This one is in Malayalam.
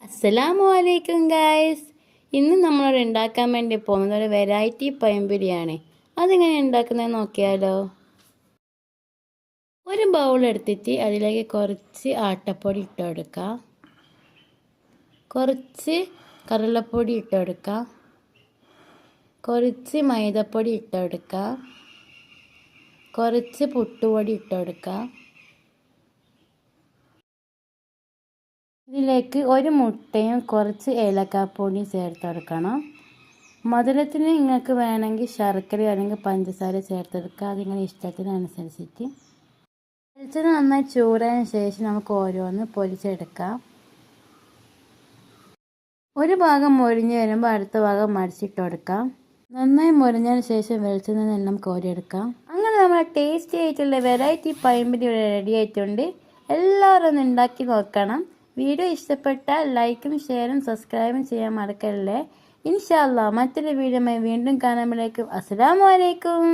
അസ്സലാമു അലൈക്കും ഗായ്സ്. ഇന്ന് നമ്മളിവിടെ ഉണ്ടാക്കാൻ വേണ്ടി പോകുന്നത് ഒരു വെറൈറ്റി പഴംപൊരിയാണ്. അതെങ്ങനെ ഉണ്ടാക്കുന്നത് നോക്കിയാലോ. ഒരു ബൗൾ എടുത്തിട്ട് അതിലേക്ക് കുറച്ച് ആട്ടപ്പൊടി ഇട്ട് കൊടുക്കുക, കുറച്ച് കടലപ്പൊടി ഇട്ട് കൊടുക്കുക, കുറച്ച് മൈദപ്പൊടി ഇട്ട് കൊടുക്കുക, കുറച്ച് പുട്ടുപൊടി ഇട്ട് കൊടുക്കുക. ഇതിലേക്ക് ഒരു മുട്ടയും കുറച്ച് ഏലക്കാപ്പൊടിയും ചേർത്ത് കൊടുക്കണം. മധുരത്തിന് നിങ്ങൾക്ക് വേണമെങ്കിൽ ശർക്കര അല്ലെങ്കിൽ പഞ്ചസാര ചേർത്തെടുക്കുക, അതിങ്ങനെ ഇഷ്ടത്തിനനുസരിച്ചിട്ട്. വെളിച്ചെണ്ണ നന്നായി ചൂടായതിനു ശേഷം നമുക്ക് ഓരോന്ന് പൊരിച്ചെടുക്കാം. ഒരു ഭാഗം മൊരിഞ്ഞ് വരുമ്പോൾ അടുത്ത ഭാഗം മറിച്ചിട്ട് കൊടുക്കാം. നന്നായി മൊരിഞ്ഞതിന് ശേഷം വെളിച്ചെണ്ണ എല്ലാം കോരിയെടുക്കാം. അങ്ങനെ നമ്മുടെ ടേസ്റ്റി ആയിട്ടുള്ള വെറൈറ്റി പഴംപൊരി ഇവിടെ റെഡി ആയിട്ടുണ്ട്. എല്ലാവരും ഒന്ന് ഉണ്ടാക്കി നോക്കണം. വീഡിയോ ഇഷ്ടപ്പെട്ടാൽ ലൈക്കും ഷെയറും സബ്സ്ക്രൈബും ചെയ്യാൻ മറക്കല്ലേ. ഇൻഷാ അല്ലാഹ് മറ്റൊരു വീഡിയോയുമായി വീണ്ടും കാണുമ്പോഴേക്കും അസ്സലാമു അലൈക്കും.